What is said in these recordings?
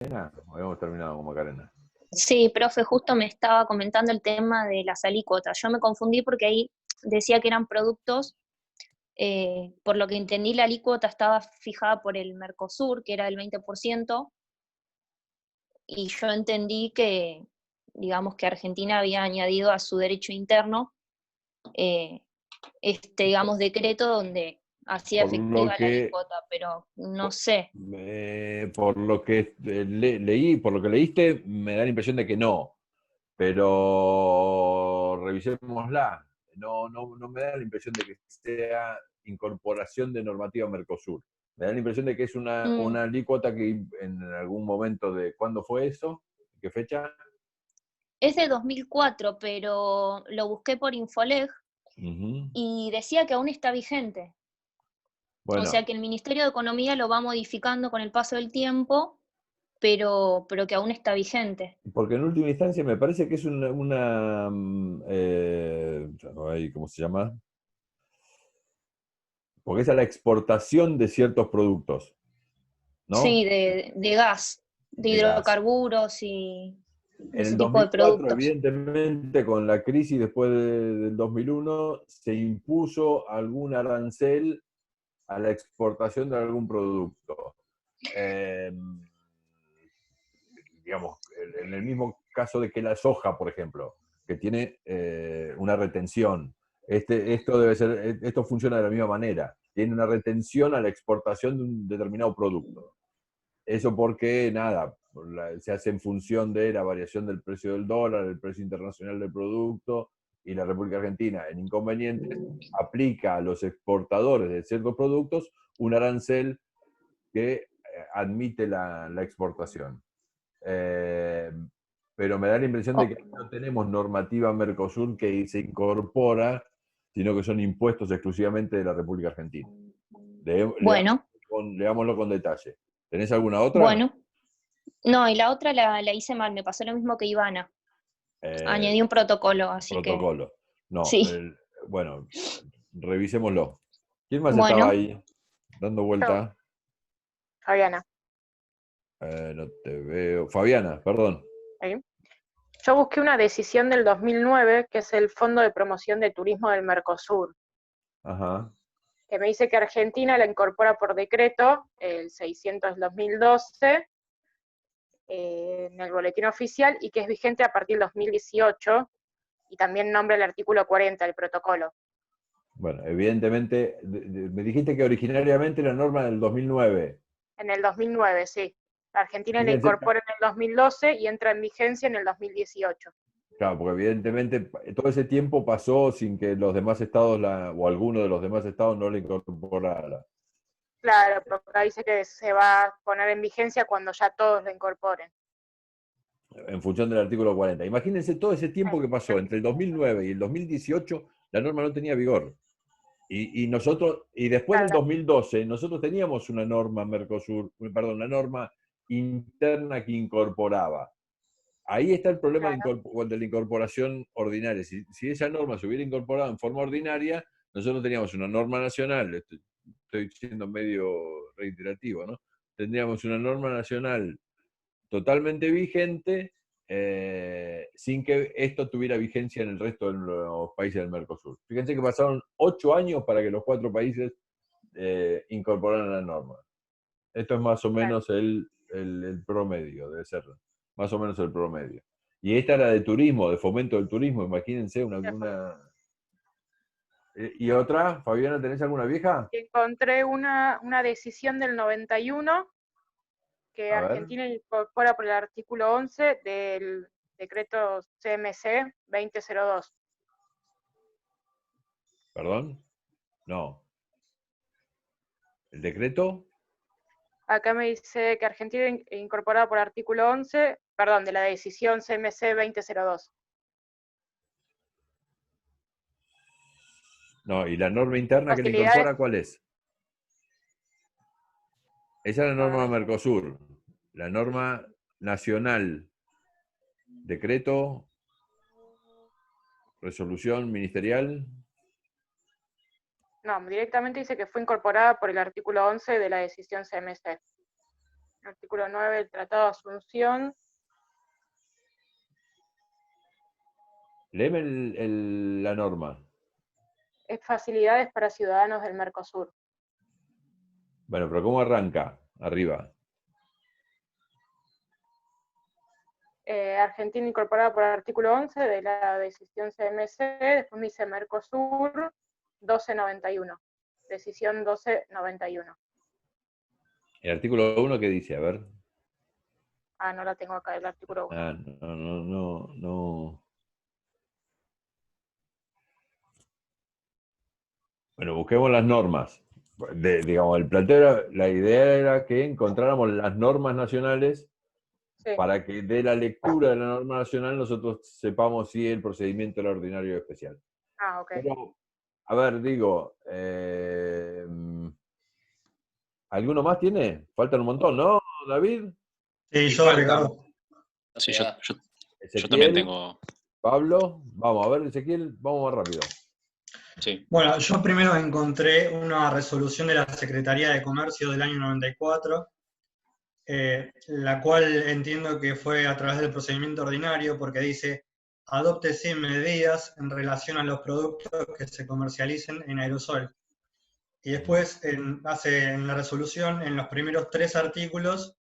Habíamos terminado con Macarena. Sí, profe, justo me estaba comentando el tema de las alícuotas. Yo me confundí porque ahí decía que eran productos, por lo que entendí la alícuota estaba fijada por el Mercosur, que era del 20%, y yo entendí que, digamos, que Argentina había añadido a su derecho interno eh, este, digamos, decreto donde hacía Por lo efectiva la que, alícuota, pero no sé. por lo que leí, por lo que leíste, me da la impresión de que no. Pero revisémosla. No me da la impresión de que sea incorporación de normativa Mercosur. Me da la impresión de que es Mm, una alícuota que en algún momento de... ¿Cuándo fue eso? ¿Qué fecha? es de 2004, pero lo busqué por Infoleg Ujú. y decía que aún está vigente. O sea Bueno, que el Ministerio de Economía lo va modificando con el paso del tiempo, pero que aún está vigente. porque en última instancia me parece que es ay, ¿cómo se llama? Porque es a la exportación de ciertos productos, Sí, ¿no? de gas, de De gas. hidrocarburos y En el ese tipo de 2004, productos. evidentemente, con la crisis después del 2001, se impuso algún arancel a la exportación de algún producto. Eh, digamos, en el mismo caso de que la soja, por ejemplo, que tiene una retención. Esto funciona de la misma manera. Tiene una retención a la exportación de un determinado producto. Eso porque, nada, se hace en función de la variación del precio del dólar, el precio internacional del producto, y la República Argentina, en inconvenientes, aplica a los exportadores de ciertos productos un arancel que admite la exportación. Eh, pero me da la impresión de Oh, que no tenemos normativa Mercosur que se incorpora, sino que son impuestos exclusivamente de la República Argentina. bueno, Leámoslo con detalle. ¿Tenés alguna otra? bueno. No, y la otra la hice mal, me pasó lo mismo que Ivana. Eh, Añadí un protocolo, así que protocolo. No, sí. bueno, revisémoslo. ¿Quién más estaba Bueno, ahí dando Yo, vuelta? Fabiana. No te veo. Fabiana, perdón. ¿Sí? Yo busqué una decisión del 2009, que es el Fondo de Promoción de Turismo del Mercosur, Ajá. que me dice que Argentina la incorpora por decreto, el 600 del 2012, en el boletín oficial, y que es vigente a partir del 2018, y también nombra el artículo 40 del protocolo. Bueno, evidentemente, me dijiste que originariamente la norma del 2009. En el 2009, sí. La Argentina la Fíjense, incorpora en el 2012 y entra en vigencia en el 2018. claro, porque evidentemente todo ese tiempo pasó sin que los demás estados, o alguno de los demás estados no la incorporara, Claro, porque dice que se va a poner en vigencia cuando ya todos la incorporen. en función del artículo 40. Imagínense todo ese tiempo Sí, que pasó entre el 2009 y el 2018, la norma no tenía vigor. Y después del claro, 2012, nosotros teníamos una norma Mercosur, perdón, una norma interna que incorporaba. Ahí está el problema claro. de la incorporación ordinaria. Si esa norma se hubiera incorporado en forma ordinaria, nosotros teníamos una norma nacional, estoy siendo medio reiterativo, ¿no? Tendríamos una norma nacional totalmente vigente, sin que esto tuviera vigencia en el resto de los países del Mercosur. Fíjense que pasaron 8 años para que los 4 países incorporaran la norma. Esto es más o Claro. menos el promedio, debe ser más o menos el promedio. Y esta era de turismo, de fomento del turismo, imagínense ¿Y otra? Fabiana, ¿tenés alguna vieja? Encontré una decisión del 91 que A ver, Argentina incorpora por el artículo 11 del decreto CMC 2002. perdón. No. ¿El decreto? Acá me dice que Argentina incorporada por el artículo 11, perdón, de la decisión CMC 2002. No, ¿y la norma interna que le Facilidades, incorpora cuál es? Esa es la a norma ver, Mercosur. La norma nacional, decreto, resolución ministerial. no, directamente dice que fue incorporada por el artículo 11 de la decisión CMC. Artículo 9 del Tratado de Asunción. Léeme la norma. Es facilidades para ciudadanos del Mercosur. Bueno, pero ¿cómo arranca? Arriba. Argentina incorporada por el artículo 11 de la decisión CMC, después me dice Mercosur 1291. Decisión 1291. El artículo 1, ¿qué dice? A ver. Ah, no la tengo acá, el artículo 1. Ah, no. Bueno, busquemos las normas. Digamos, el planteo la idea era que encontráramos las normas nacionales Sí. para que de la lectura de la norma nacional nosotros sepamos si el procedimiento era ordinario o especial. Ah, ok. Pero, a ver, digo, ¿alguno más tiene? Faltan un montón, ¿no, David? Sí, yo, Ricardo. Sí, yo también Ezequiel, tengo. Pablo, vamos a ver, Ezequiel, vamos más rápido. Sí. Bueno, yo primero encontré una resolución de la Secretaría de Comercio del año 94, la cual entiendo que fue a través del procedimiento ordinario, porque dice, adóptese medidas en relación a los productos que se comercialicen en aerosol. Y después en la resolución, en los primeros 3 artículos,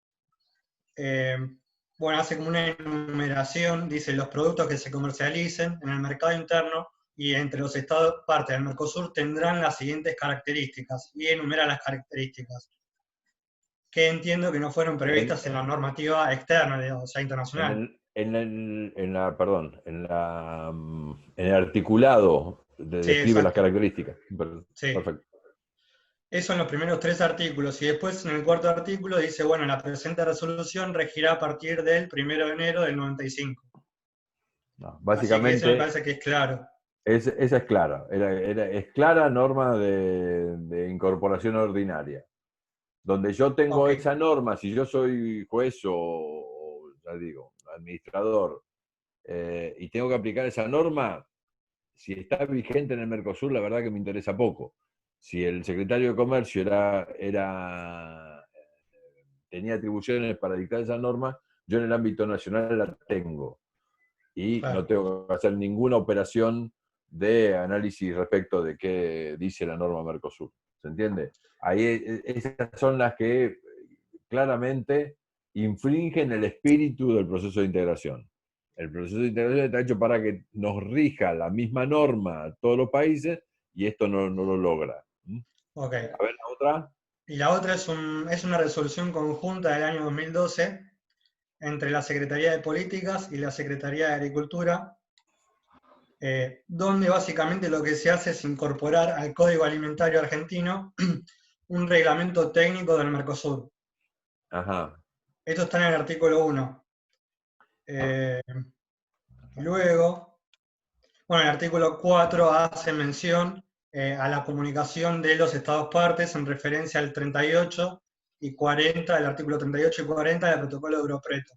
hace como una enumeración, dice los productos que se comercialicen en el mercado interno y entre los estados parte del Mercosur tendrán las siguientes características, y enumera las características, que entiendo que no fueron previstas en la normativa externa, o sea, internacional. En el articulado Sí, describe las exacto. características. Sí. Perfecto. Eso en los primeros 3 artículos, y después en el 4.º artículo dice, bueno, la presente resolución regirá a partir del 1 de enero del 95. No, Así que básicamente, eso me parece que es claro. esa es clara. Es clara norma de incorporación ordinaria. Donde yo tengo Ok. esa norma, si yo soy juez ya digo, administrador, y tengo que aplicar esa norma, si está vigente en el Mercosur, la verdad que me interesa poco. Si el secretario de Comercio tenía atribuciones para dictar esa norma, yo en el ámbito nacional la tengo. Y Claro. no tengo que hacer ninguna operación de análisis respecto de qué dice la norma Mercosur. ¿Se entiende? Ahí esas son las que claramente infringen el espíritu del proceso de integración. El proceso de integración está hecho para que nos rija la misma norma a todos los países y esto no lo logra. Ok. A ver, la otra. Y la otra es una resolución conjunta del año 2012 entre la Secretaría de Políticas y la Secretaría de Agricultura, donde básicamente lo que se hace es incorporar al Código Alimentario Argentino un reglamento técnico del Mercosur. Ajá. Esto está en el artículo 1. Luego, el artículo 4 hace mención a la comunicación de los estados partes en referencia al 38 y 40, el artículo 38 y 40 del protocolo de Europreto.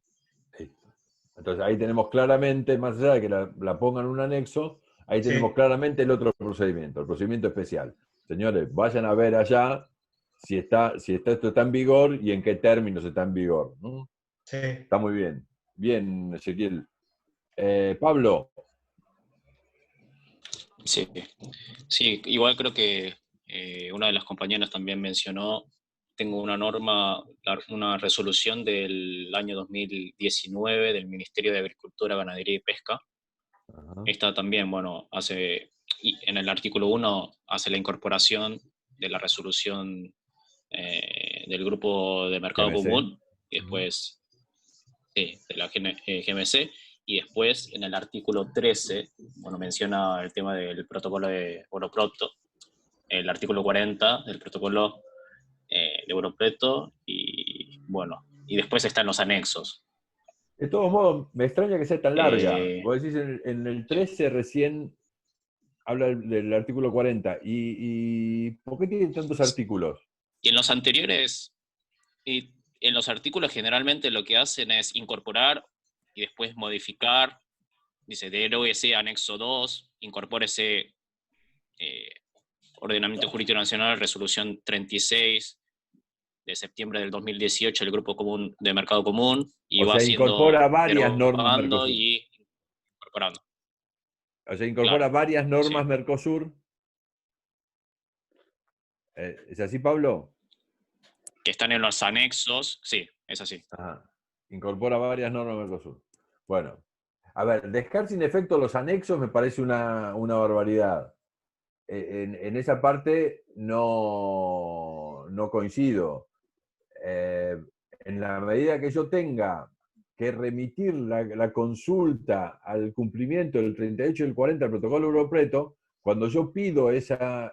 Entonces ahí tenemos claramente, más allá de que la pongan en un anexo, ahí tenemos Sí. claramente el otro procedimiento, el procedimiento especial. Señores, vayan a ver allá si esto está en vigor y en qué términos está en vigor, ¿no? Sí. Está muy bien. Bien, Ezequiel. Pablo. Sí, sí, igual creo que una de las compañeras también mencionó, tengo una norma, una resolución del año 2019 del Ministerio de Agricultura, Ganadería y Pesca. Ajá. Esta también, en el artículo 1 hace la incorporación de la resolución del Grupo de Mercado GMC. Común, y después de la GMC. Y después, en el artículo 13, menciona el tema del protocolo de Europreto, el artículo 40 del protocolo de Europreto, y después están los anexos. De todos modos, me extraña que sea tan larga. Vos decís en el 13 recién habla del artículo 40. ¿Y por qué tiene tantos artículos? Y en los anteriores, en los artículos generalmente lo que hacen es incorporar y después modificar. Dice, deróguese anexo 2, incorpórese Ordenamiento Jurídico Nacional, resolución 36 de septiembre del 2018 el Grupo Común de Mercado Común y O va sea, incorpora siendo varias normas derogando Mercosur. y incorporando. O sea, incorpora Claro, varias normas sí. Mercosur. ¿Es así, Pablo? Que están en los anexos, sí, es así. Ajá. Incorpora varias normas Mercosur. Bueno, a ver, dejar sin efecto los anexos me parece una barbaridad. En esa parte no coincido. En la medida que yo tenga que remitir la consulta al cumplimiento del 38 y el 40 del protocolo Europreto, cuando yo pido esa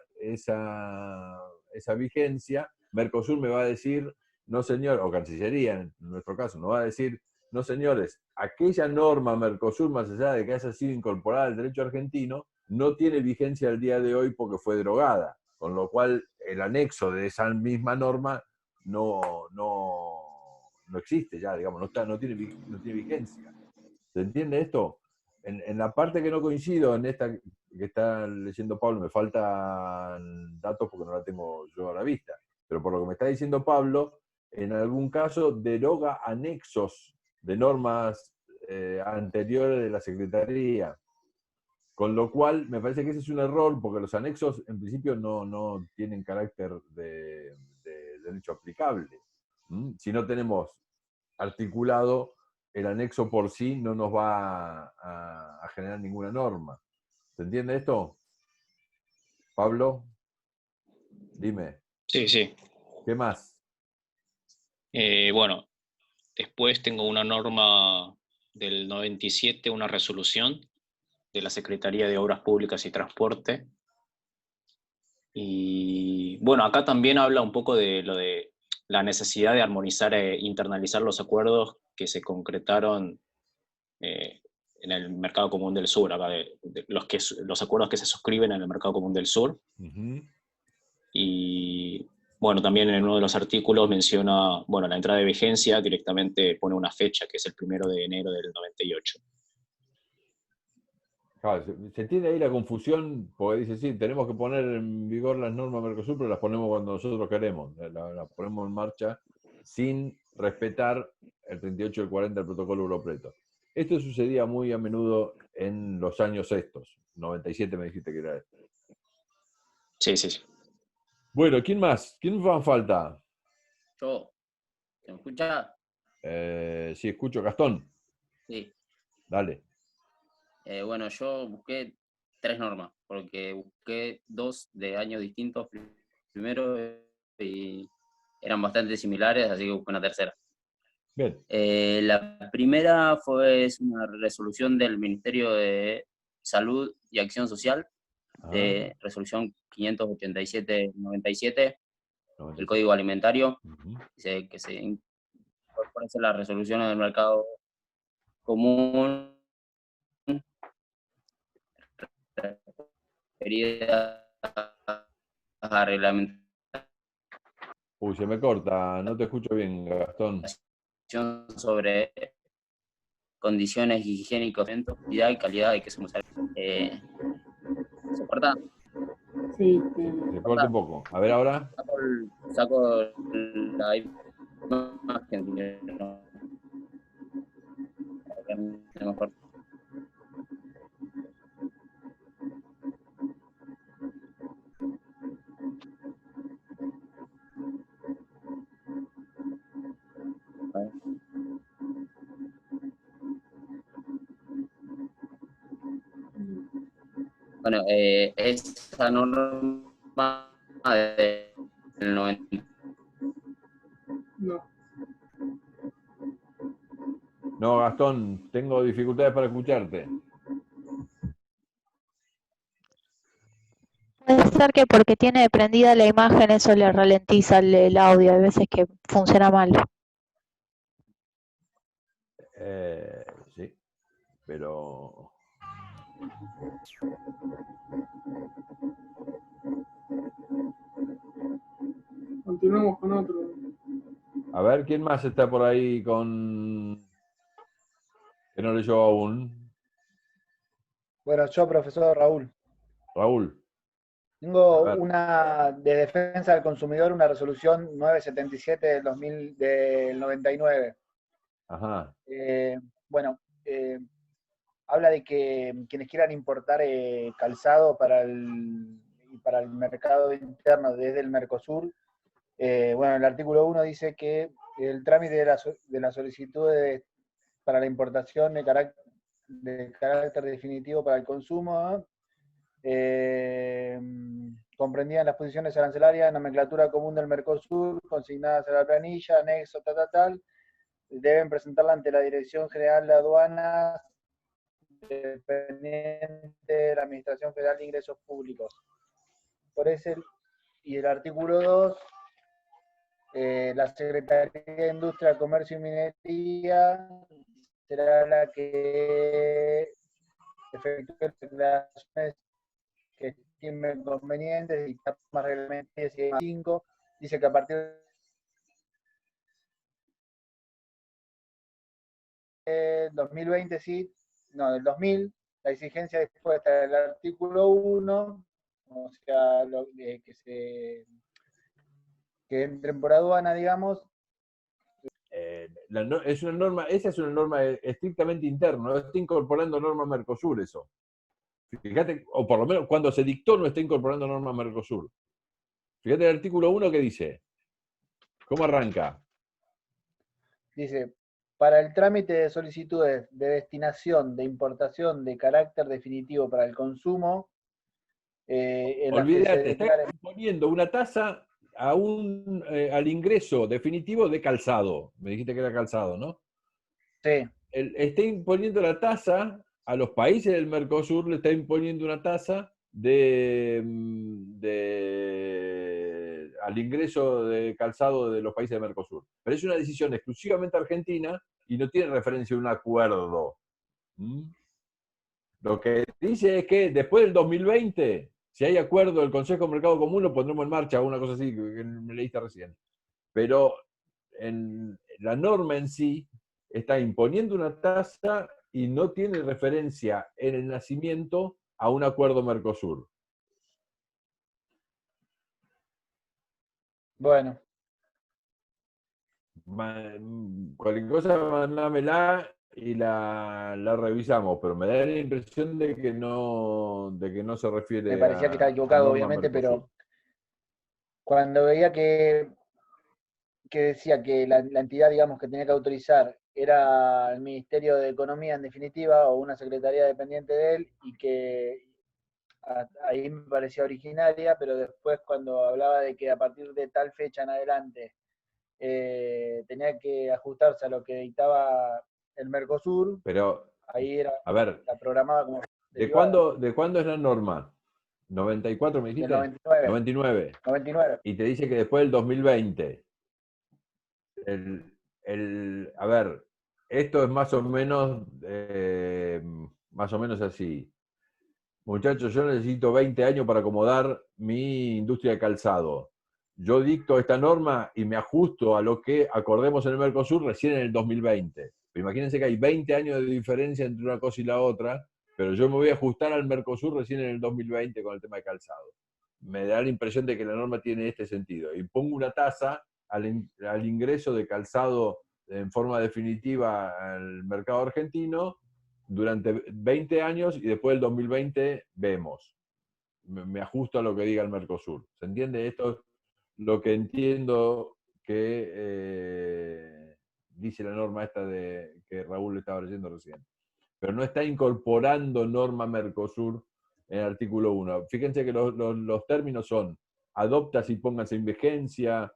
vigencia, Mercosur me va a decir, no señor, o Cancillería en nuestro caso, nos va a decir, no señores, aquella norma Mercosur, más allá de que haya sido incorporada al derecho argentino, no tiene vigencia al día de hoy porque fue derogada, con lo cual el anexo de esa misma norma no existe ya, digamos, no tiene vigencia. ¿Se entiende esto? En la parte que no coincido, en esta que está leyendo Pablo, me faltan datos porque no la tengo yo a la vista, pero por lo que me está diciendo Pablo, en algún caso deroga anexos de normas anteriores de la Secretaría, con lo cual me parece que ese es un error porque los anexos en principio no tienen carácter de derecho aplicable. Si no tenemos articulado, el anexo por sí no nos va a generar ninguna norma. ¿Se entiende esto? Pablo, dime, Sí, sí. ¿qué más? Bueno, después tengo una norma del 97, una resolución de la Secretaría de Obras Públicas y Transporte. Y bueno, acá también habla un poco de lo de la necesidad de armonizar e internalizar los acuerdos que se concretaron en el Mercado Común del Sur, acá los acuerdos que se suscriben en el Mercado Común del Sur. Uh-huh. Y bueno, también en uno de los artículos menciona, bueno, la entrada de vigencia, directamente pone una fecha, que es el 1 de enero del 98. Claro, se entiende ahí la confusión, porque dice, sí, tenemos que poner en vigor las normas Mercosur, pero las ponemos cuando nosotros queremos, las ponemos en marcha sin respetar el 38 y el 40 del protocolo Europreto. Esto sucedía muy a menudo en los años estos, 97 me dijiste que era esto. Sí, sí, sí. Bueno, ¿quién más? ¿Quién más falta? Yo, ¿se me escucha? Sí, escucho, Gastón, Sí. dale. Bueno, yo busqué 3 normas, porque busqué 2 de años distintos primero y eran bastante similares, así que busqué una tercera. Bien. La primera es una resolución del Ministerio de Salud y Acción Social, de resolución 587-97, del Código Alimentario. Uh-huh. Dice que se incorporan las resoluciones del mercado común referidas a reglamentación Uy, se me corta, no te escucho bien, Gastón. sobre condiciones higiénicas, calidad y calidad de queso mozzarella. ¿Se corta? Sí. Se corta un poco. A ver ahora. Saco la imagen. Mejor. Bueno, esa norma del 90. No, Gastón, tengo dificultades para escucharte. Puede ser que porque tiene prendida la imagen eso le ralentiza el audio, hay veces que funciona mal. Sí, pero... Continuamos con otro. A ver, ¿quién más está por ahí con... que no leyó aún? Bueno, yo, profesor Raúl. Raúl. Tengo ver. una de defensa del consumidor, una resolución 977 del 99. Ajá. Bueno, habla de que quienes quieran importar calzado para el mercado interno desde el Mercosur, bueno, el artículo 1 dice que el trámite de la solicitud para la importación de carácter definitivo para el consumo, comprendían las posiciones arancelarias, nomenclatura común del Mercosur, consignadas en la planilla, anexo, tal, deben presentarla ante la Dirección General de Aduanas, dependiente de la Administración Federal de Ingresos Públicos. Por ese, y el artículo 2, la Secretaría de Industria, Comercio y Minería será la que efectúe las declaraciones que estimen convenientes y más reglamentarias y 5. Dice que a partir del 2020, sí, no, del 2000, la exigencia dispuesta del artículo 1, o sea, que entren por aduana, digamos. Esa es una norma estrictamente interna, no está incorporando norma Mercosur eso. Fíjate, o por lo menos cuando se dictó no está incorporando norma Mercosur. Fíjate el artículo 1 que dice. ¿Cómo arranca? Dice, para el trámite de solicitudes de destinación de importación de carácter definitivo para el consumo, olvídate, está imponiendo una tasa al ingreso definitivo de calzado. Me dijiste que era calzado, ¿no? Sí. Está imponiendo la tasa a los países del Mercosur, le está imponiendo una tasa al ingreso de calzado de los países del Mercosur. Pero es una decisión exclusivamente argentina y no tiene referencia a un acuerdo. Lo que dice es que después del 2020, si hay acuerdo del Consejo de Mercado Común, lo pondremos en marcha, una cosa así que me leíste recién. Pero la norma en sí está imponiendo una tasa y no tiene referencia en el nacimiento a un acuerdo Mercosur. Bueno. Cualquier cosa, mandámela y la revisamos, pero me da la impresión de que no se refiere Me parecía que estaba a equivocado, norma obviamente, Mercosur. pero cuando veía que decía que la entidad, digamos, que tenía que autorizar era el Ministerio de Economía, en definitiva, o una secretaría dependiente de él, y que ahí me parecía originaria, pero después cuando hablaba de que a partir de tal fecha en adelante tenía que ajustarse a lo que dictaba el Mercosur, pero, ahí era, a ver, la programaba como ¿de derivada. cuándo es la norma? ¿94 me dijiste? Del 99. 99. 99. Y te dice que después del 2020. A ver, esto es más o menos así. Muchachos, yo necesito 20 años para acomodar mi industria de calzado. Yo dicto esta norma y me ajusto a lo que acordemos en el Mercosur recién en el 2020. Pero imagínense que hay 20 años de diferencia entre una cosa y la otra, pero yo me voy a ajustar al Mercosur recién en el 2020 con el tema de calzado. Me da la impresión de que la norma tiene este sentido. Y pongo una tasa al ingreso de calzado en forma definitiva al mercado argentino durante 20 años y después del 2020 vemos. Me ajusto a lo que diga el Mercosur. ¿Se entiende? Esto es lo que entiendo que dice la norma esta que Raúl le estaba leyendo recién. Pero no está incorporando norma Mercosur en el artículo 1. Fíjense que los términos son adoptas y pónganse en vigencia,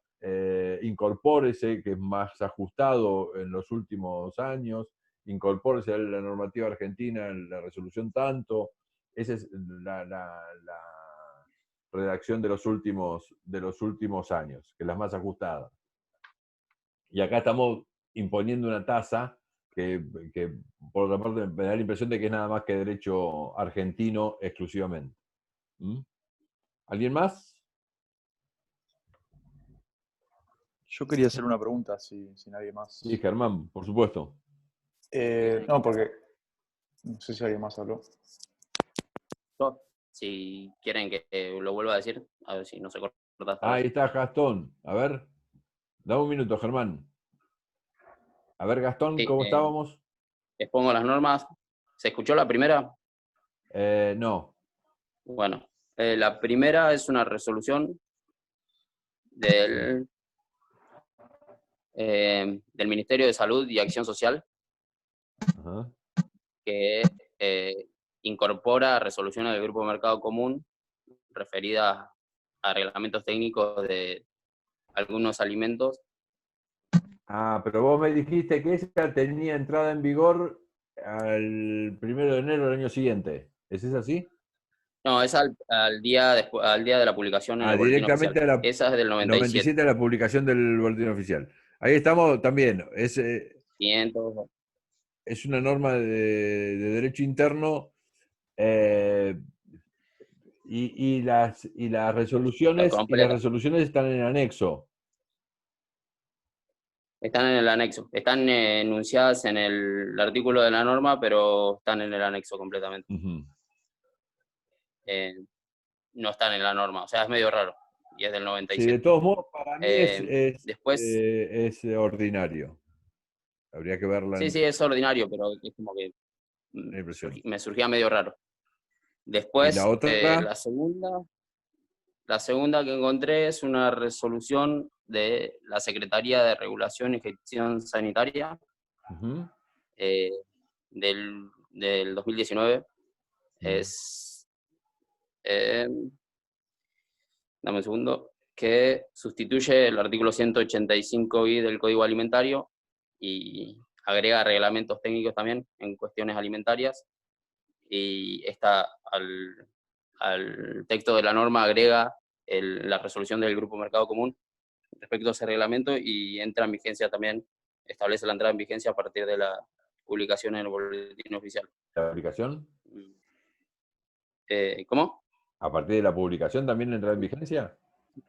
incorpórese, que es más ajustado en los últimos años, incorpórese a la normativa argentina en la resolución tanto. Esa es la redacción de los últimos años, que es la más ajustada. Y acá estamos imponiendo una tasa que por otra parte me da la impresión de que es nada más que derecho argentino exclusivamente. ¿Alguien más? Yo quería hacer una pregunta, si nadie más. Sí, Germán, por supuesto. No, porque no sé si alguien más habló. si quieren que lo vuelva a decir, a ver si no se corta esta Ahí vez. está Gastón. A ver, dame un minuto, Germán. A ver, Gastón, Sí, ¿cómo estábamos? expongo las normas. ¿Se escuchó la primera? No. Bueno, la primera es una resolución del Ministerio de Salud y Acción Social, Ajá. que incorpora resoluciones del Grupo Mercado Común referidas a reglamentos técnicos de algunos alimentos. Ah, pero vos me dijiste que esa tenía entrada en vigor al 1 de enero del año siguiente. ¿Es así? No, es al día de la publicación en el boletín oficial. Directamente a la Esa es del 97. 97 de la publicación del boletín oficial. Ahí estamos también. Es una norma de derecho interno y las resoluciones están en anexo. Están en el anexo. Están enunciadas en el artículo de la norma, pero están en el anexo completamente. Uh-huh. No están en la norma. O sea, es medio raro. Y es del 97. Sí, de todos modos, para mí después, es ordinario. Habría que verla. Sí, es ordinario, pero es como que me surgía medio raro. Después, ¿Y la otra? La segunda que encontré es una resolución de la Secretaría de Regulación y Gestión Sanitaria uh-huh. del 2019. Uh-huh. Es, dame un segundo, que sustituye el artículo 185I del Código Alimentario y agrega reglamentos técnicos también en cuestiones alimentarias. Y esta al texto de la norma agrega la resolución del Grupo Mercado Común respecto a ese reglamento y entra en vigencia también, establece la entrada en vigencia a partir de la publicación en el boletín oficial. ¿La publicación? ¿Cómo? ¿A partir de la publicación también entra en vigencia?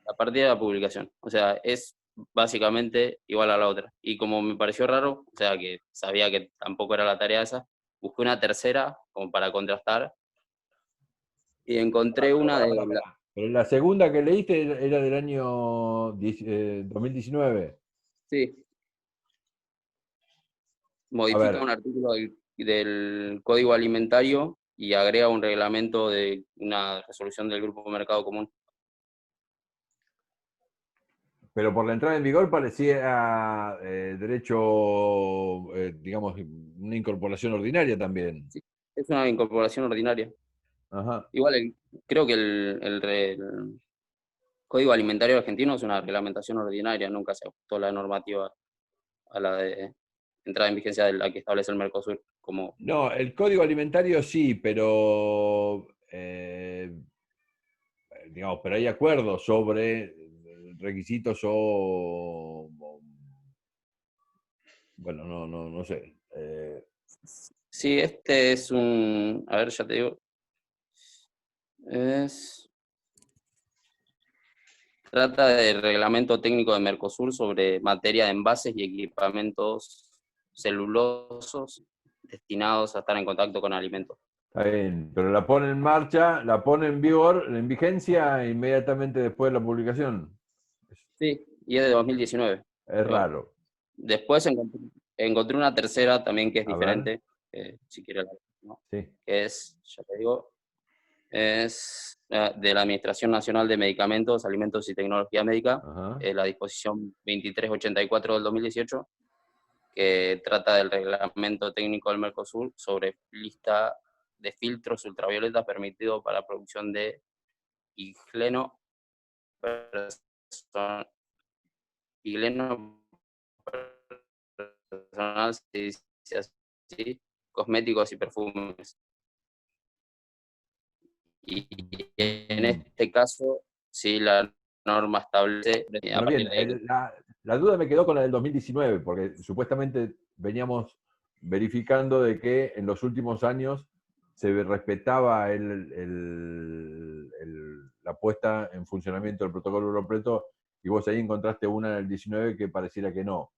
A partir de la publicación. O sea, es básicamente igual a la otra. Y como me pareció raro, o sea, que sabía que tampoco era la tarea esa, busqué una tercera como para contrastar y encontré una de... Pero la segunda que leíste era del año 2019. Sí. Modifica un artículo del Código Alimentario y agrega un reglamento de una resolución del Grupo Mercado Común. Pero por la entrada en vigor parecía derecho, digamos, una incorporación ordinaria también. Sí, es una incorporación ordinaria. Ajá. Igual, creo que el Código Alimentario Argentino es una reglamentación ordinaria, nunca se ajustó la normativa a la de entrada en vigencia de la que establece el Mercosur. No, el Código Alimentario sí, pero digamos, pero hay acuerdos sobre requisitos o bueno, no sé. Sí, este es un, a ver, ya te digo, trata del reglamento técnico de Mercosur sobre materia de envases y equipamientos celulosos destinados a estar en contacto con alimentos. Está bien, pero la pone en marcha, la pone en vigor, en vigencia inmediatamente después de la publicación. Sí, y es de 2019. Es raro. Después encontré una tercera también que es diferente, si quieres, ¿no? Sí. Que es, ya te digo, es de la Administración Nacional de Medicamentos, Alimentos y Tecnología Médica, la disposición 2384 del 2018, que trata del reglamento técnico del Mercosur sobre lista de filtros ultravioleta permitido para la producción de higleno personal, cosméticos y perfumes. Y en este caso, sí, la norma establece... Bien, la duda me quedó con la del 2019, porque supuestamente veníamos verificando de que en los últimos años se respetaba la puesta en funcionamiento del protocolo europeo, y vos ahí encontraste una en el 19 que pareciera que no.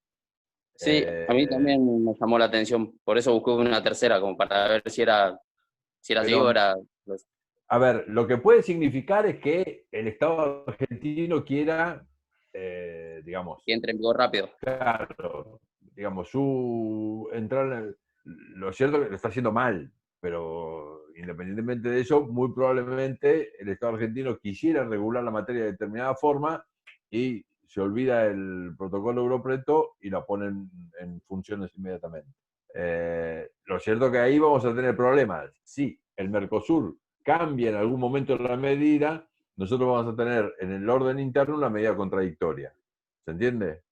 Sí, a mí también me llamó la atención, por eso busqué una tercera, como para ver si era así o era... A ver, lo que puede significar es que el Estado argentino quiera, digamos, Y entre en vigor rápido. claro, digamos, su entrar en lo cierto es que lo está haciendo mal, pero independientemente de eso, muy probablemente el Estado argentino quisiera regular la materia de determinada forma y se olvida el protocolo Europreto y la ponen en funciones inmediatamente. Lo cierto es que ahí vamos a tener problemas. Si el Mercosur cambia en algún momento la medida, nosotros vamos a tener en el orden interno una medida contradictoria. ¿Se entiende?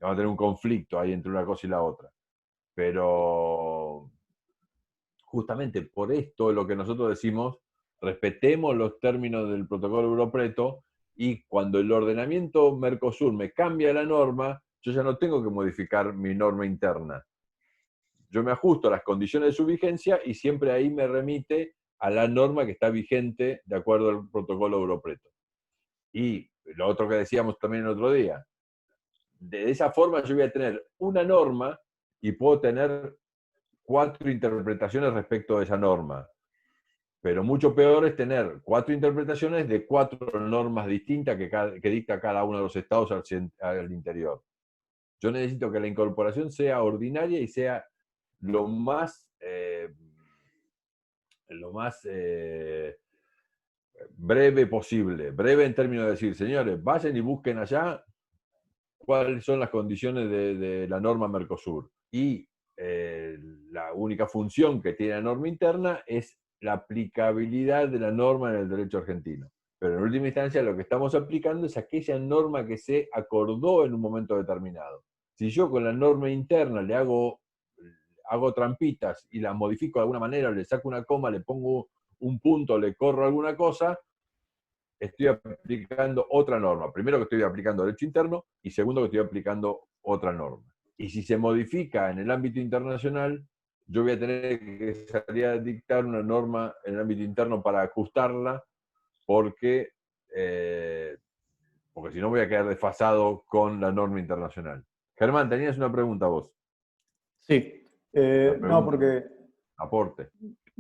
Vamos a tener un conflicto ahí entre una cosa y la otra. Pero justamente por esto es lo que nosotros decimos, respetemos los términos del protocolo Europreto y cuando el ordenamiento Mercosur me cambia la norma, yo ya no tengo que modificar mi norma interna. Yo me ajusto a las condiciones de su vigencia y siempre ahí me remite a la norma que está vigente de acuerdo al protocolo Europreto. Y lo otro que decíamos también el otro día, de esa forma yo voy a tener una norma y puedo tener 4 interpretaciones respecto de esa norma. Pero mucho peor es tener 4 interpretaciones de 4 normas distintas que dicta cada uno de los estados al interior. Yo necesito que la incorporación sea ordinaria y sea lo más breve posible. Breve en términos de decir, señores, vayan y busquen allá cuáles son las condiciones de la norma Mercosur. Y la única función que tiene la norma interna es la aplicabilidad de la norma en el derecho argentino. Pero en última instancia lo que estamos aplicando es aquella norma que se acordó en un momento determinado. Si yo con la norma interna le hago trampitas y la modifico de alguna manera, le saco una coma, le pongo un punto, le corro alguna cosa, estoy aplicando otra norma. Primero que estoy aplicando derecho interno y segundo que estoy aplicando otra norma. Y si se modifica en el ámbito internacional, yo voy a tener que salir a dictar una norma en el ámbito interno para ajustarla porque si no voy a quedar desfasado con la norma internacional. Germán, tenías una pregunta vos. Sí, no, porque Aporte.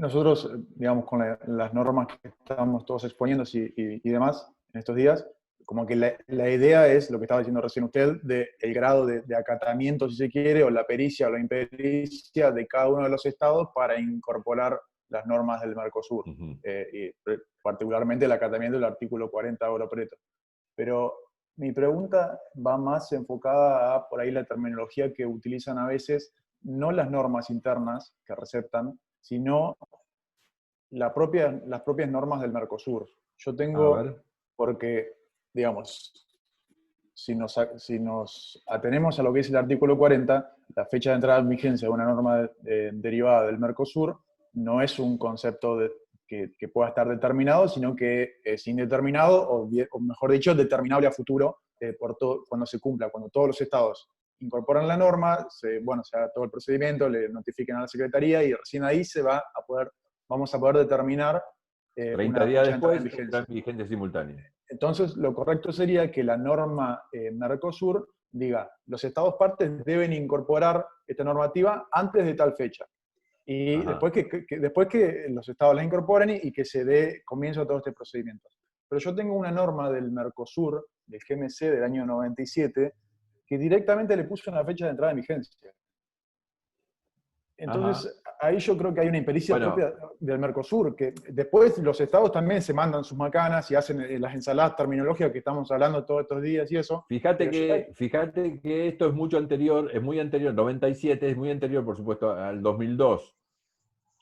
nosotros, digamos, con las normas que estamos todos exponiendo y demás en estos días, como que la idea es, lo que estaba diciendo recién usted, el grado de acatamiento, si se quiere, o la pericia o la impericia de cada uno de los estados para incorporar las normas del Mercosur, y particularmente el acatamiento del artículo 40 de Europreto. Pero mi pregunta va más enfocada a, por ahí, la terminología que utilizan a veces, no las normas internas que receptan, sino las propias normas del Mercosur. Yo tengo, porque, digamos, si nos atenemos a lo que es el artículo 40, la fecha de entrada en vigencia de una norma derivada del Mercosur no es un concepto que pueda estar determinado, sino que es indeterminado, o mejor dicho, determinable a futuro cuando se cumpla, cuando todos los estados incorporan la norma, se haga todo el procedimiento, le notifiquen a la Secretaría y recién ahí vamos a poder determinar 30 días después entra en vigencia simultánea. Entonces, lo correcto sería que la norma Mercosur diga, los estados partes deben incorporar esta normativa antes de tal fecha. Y después que los estados la incorporen y que se dé comienzo a todo este procedimiento. Pero yo tengo una norma del Mercosur, del GMC del año 97, que directamente le puso una fecha de entrada en vigencia. Entonces, ahí yo creo que hay una impericia propia del Mercosur, que después los estados también se mandan sus macanas y hacen las ensaladas terminológicas que estamos hablando todos estos días y eso. Fíjate que esto es muy anterior, 97, es muy anterior, por supuesto, al 2002.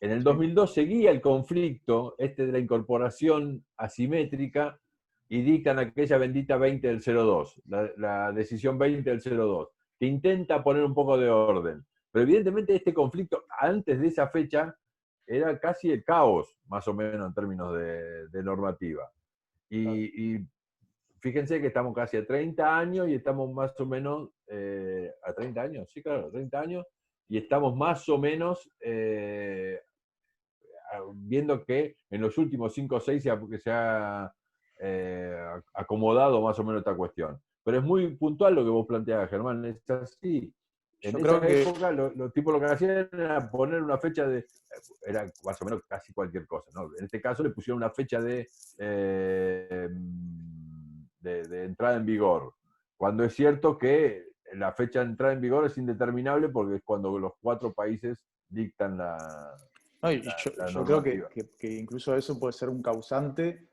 En el 2002 seguía el conflicto de la incorporación asimétrica y dictan aquella bendita 20 del 02, la decisión 20 del 02, que intenta poner un poco de orden. Pero evidentemente este conflicto, antes de esa fecha, era casi el caos, más o menos en términos de normativa. Y fíjense que estamos casi a 30 años y estamos más o menos, a 30 años, sí, claro, 30 años, y estamos más o menos viendo que en los últimos 5 o 6 se ha acomodado más o menos esta cuestión. Pero es muy puntual lo que vos planteabas, Germán, es así. En Yo esa creo que época los tipos lo que hacían era poner una fecha era más o menos casi cualquier cosa, ¿no? En este caso le pusieron una fecha de entrada en vigor, cuando es cierto que la fecha de entrada en vigor es indeterminable porque es cuando los 4 países dictan la no, y yo creo normativa. que incluso eso puede ser un causante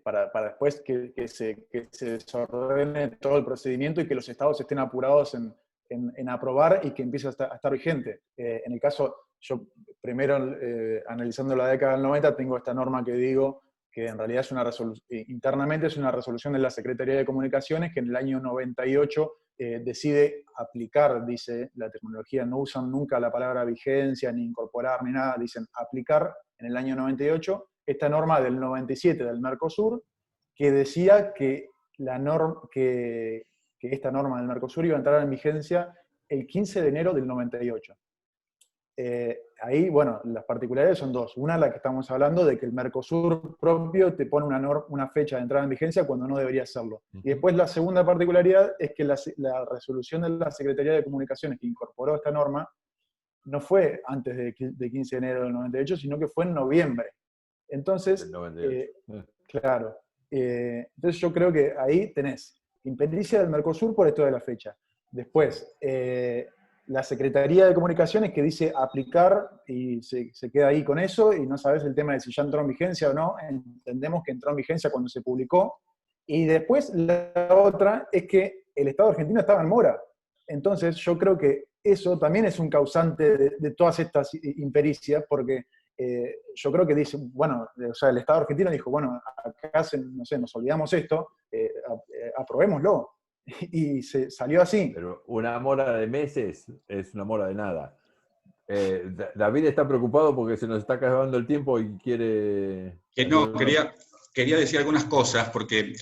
para después que se desordene todo el procedimiento y que los estados estén apurados en aprobar y que empiece a estar vigente. En el caso, yo primero analizando la década del 90 tengo esta norma que digo que en realidad es una internamente es una resolución de la Secretaría de Comunicaciones que en el año 98 decide aplicar, dice la tecnología, no usan nunca la palabra vigencia, ni incorporar, ni nada, dicen aplicar en el año 98 esta norma del 97 del Mercosur, que decía que esta norma del Mercosur iba a entrar en vigencia el 15 de enero del 98. Ahí, bueno, las particularidades son 2. Una, la que estamos hablando, de que el Mercosur propio te pone una fecha de entrada en vigencia cuando no debería hacerlo. Y después la segunda particularidad es que la resolución de la Secretaría de Comunicaciones que incorporó esta norma no fue antes de 15 de enero del 98, sino que fue en noviembre. Entonces, claro, entonces yo creo que ahí tenés impericia del Mercosur por esto de la fecha. Después, la Secretaría de Comunicaciones que dice aplicar y se queda ahí con eso y no sabes el tema de si ya entró en vigencia o no. Entendemos que entró en vigencia cuando se publicó. Y después la otra es que el Estado argentino estaba en mora. Entonces yo creo que eso también es un causante de todas estas impericias, porque yo creo que dice, bueno, o sea, el Estado argentino dijo, bueno, acá no sé, nos olvidamos esto, aprobémoslo. Y se salió así. Pero una mora de meses es una mora de nada. David está preocupado porque se nos está acabando el tiempo y quiere... No, quería decir algunas cosas, porque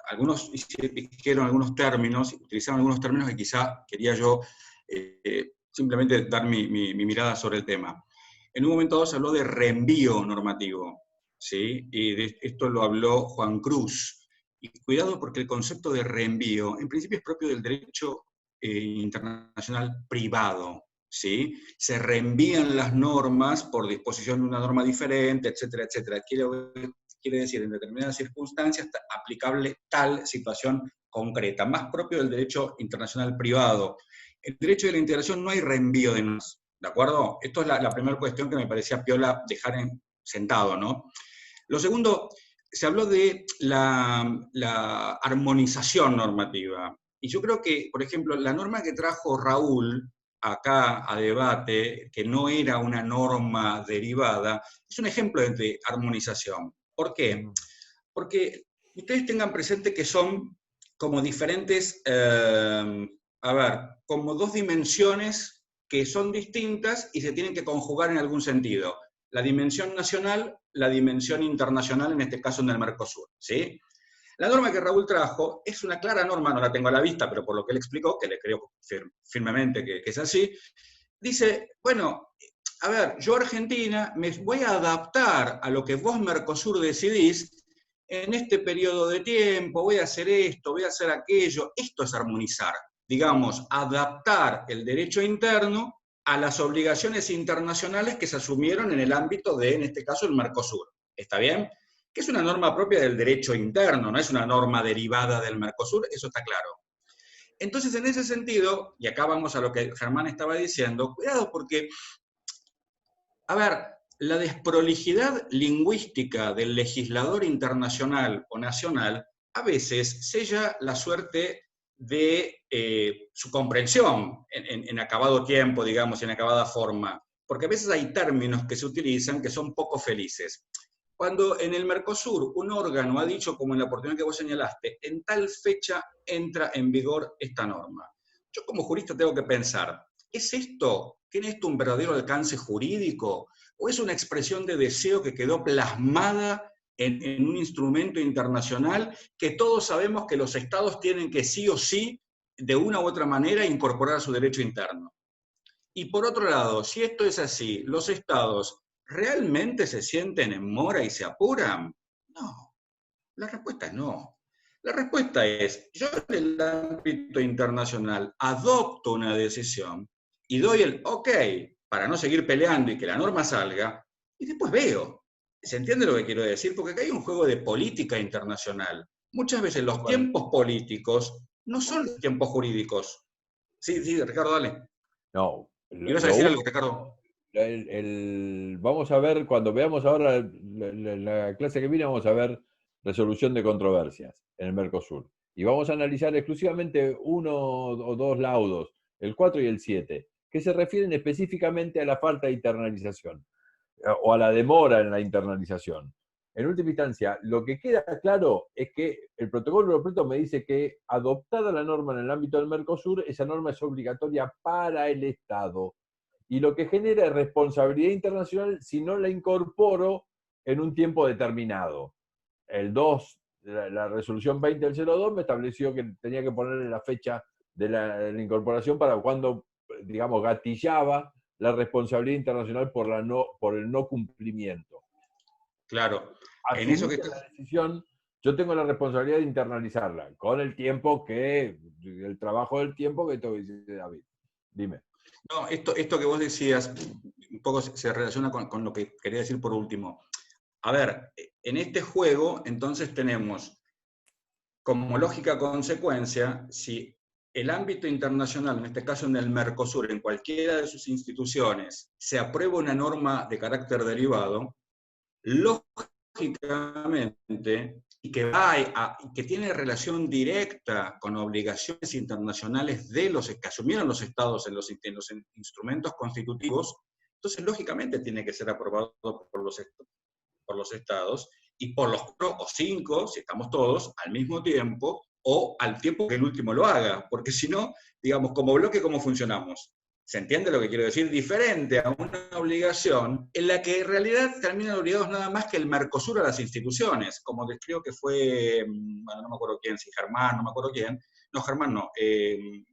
algunos dijeron algunos términos, utilizaron algunos términos que quizá quería yo simplemente dar mi mirada sobre el tema. En un momento dado se habló de reenvío normativo, ¿sí? Y de esto lo habló Juan Cruz. Y cuidado porque el concepto de reenvío, en principio es propio del derecho internacional privado, ¿sí? Se reenvían las normas por disposición de una norma diferente, etcétera, etcétera. Quiere decir, en determinadas circunstancias, aplicable tal situación concreta, más propio del derecho internacional privado. En el derecho de la integración no hay reenvío de normas, ¿de acuerdo? Esto es la primera cuestión que me parecía piola dejar sentado, ¿no? Lo segundo, se habló de la armonización normativa. Y yo creo que, por ejemplo, la norma que trajo Raúl acá a debate, que no era una norma derivada, es un ejemplo de armonización. ¿Por qué? Porque ustedes tengan presente que son como diferentes, como 2 dimensiones que son distintas y se tienen que conjugar en algún sentido. La dimensión nacional, la dimensión internacional, en este caso en el Mercosur, ¿sí? La norma que Raúl trajo es una clara norma, no la tengo a la vista, pero por lo que él explicó, que le creo firmemente que es así, dice, bueno, a ver, yo Argentina me voy a adaptar a lo que vos Mercosur decidís en este periodo de tiempo, voy a hacer esto, voy a hacer aquello. Esto es armonizar, digamos, adaptar el derecho interno a las obligaciones internacionales que se asumieron en el ámbito de, en este caso, el Mercosur. ¿Está bien? Que es una norma propia del derecho interno, no es una norma derivada del Mercosur, eso está claro. Entonces, en ese sentido, y acá vamos a lo que Germán estaba diciendo, cuidado porque, a ver, la desprolijidad lingüística del legislador internacional o nacional a veces sella la suerte de su comprensión en acabado tiempo, digamos, en acabada forma. Porque a veces hay términos que se utilizan que son poco felices. Cuando en el Mercosur un órgano ha dicho, como en la oportunidad que vos señalaste, en tal fecha entra en vigor esta norma. Yo como jurista tengo que pensar, ¿es esto? ¿Tiene esto un verdadero alcance jurídico? ¿O es una expresión de deseo que quedó plasmada en un instrumento internacional que todos sabemos que los estados tienen que sí o sí, de una u otra manera, incorporar a su derecho interno? Y por otro lado, si esto es así, ¿los estados realmente se sienten en mora y se apuran? No, la respuesta es no. La respuesta es, yo en el ámbito internacional adopto una decisión y doy el ok para no seguir peleando y que la norma salga, y después veo. ¿Se entiende lo que quiero decir? Porque acá hay un juego de política internacional. Muchas veces los tiempos políticos no son los tiempos jurídicos. Sí, Ricardo, dale. No. ¿Ibas a decir algo, Ricardo? Vamos a ver, cuando veamos ahora la clase que viene, vamos a ver resolución de controversias en el Mercosur. Y vamos a analizar exclusivamente uno o dos laudos, el 4 y el 7, que se refieren específicamente a la falta de internalización o a la demora en la internalización. En última instancia, lo que queda claro es que el protocolo de Preto me dice que, adoptada la norma en el ámbito del Mercosur, esa norma es obligatoria para el Estado. Y lo que genera es responsabilidad internacional si no la incorporo en un tiempo determinado. El 2, la resolución 20 del 02 me estableció que tenía que ponerle la fecha de la incorporación para cuando, digamos, gatillaba la responsabilidad internacional por el no cumplimiento. Claro. En eso que la decisión, yo tengo la responsabilidad de internalizarla, con el tiempo el trabajo del tiempo que te dice David. Dime. No, esto que vos decías, un poco se relaciona con lo que quería decir por último. A ver, en este juego, entonces tenemos como lógica consecuencia, si el ámbito internacional, en este caso en el Mercosur, en cualquiera de sus instituciones, se aprueba una norma de carácter derivado, lógicamente, y que tiene relación directa con obligaciones internacionales de los que asumieron los estados en los instrumentos constitutivos, entonces lógicamente tiene que ser aprobado por los estados y por los 4 o 5, si estamos todos, al mismo tiempo o al tiempo que el último lo haga, porque si no, digamos, como bloque, ¿cómo funcionamos? ¿Se entiende lo que quiero decir? Diferente a una obligación en la que en realidad terminan obligados nada más que el Mercosur a las instituciones, como creo que fue, bueno, no me acuerdo quién, si Germán, no me acuerdo quién, no, Germán no,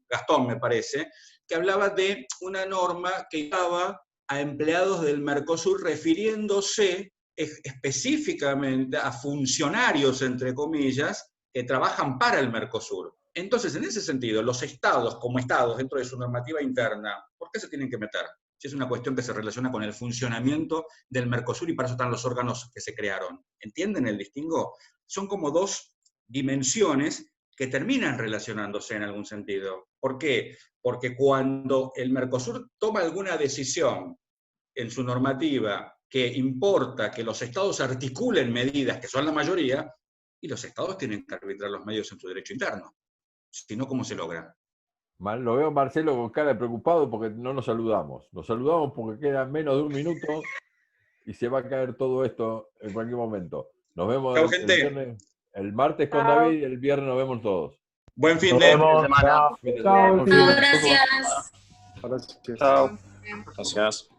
Gastón me parece, que hablaba de una norma que daba a empleados del Mercosur refiriéndose específicamente a funcionarios, entre comillas, que trabajan para el Mercosur. Entonces, en ese sentido, los estados, como estados, dentro de su normativa interna, ¿por qué se tienen que meter? Si es una cuestión que se relaciona con el funcionamiento del Mercosur y para eso están los órganos que se crearon. ¿Entienden el distingo? Son como dos dimensiones que terminan relacionándose en algún sentido. ¿Por qué? Porque cuando el Mercosur toma alguna decisión en su normativa que importa que los estados articulen medidas, que son la mayoría, y los estados tienen que arbitrar los medios en su derecho interno. Si no, ¿cómo se logra? Lo veo Marcelo con cara de preocupado porque no nos saludamos. Nos saludamos porque queda menos de un minuto y se va a caer todo esto en cualquier momento. Nos vemos el martes con David y el viernes nos vemos todos. Buen fin de semana. Chao, gracias. Gracias. Chao. Gracias.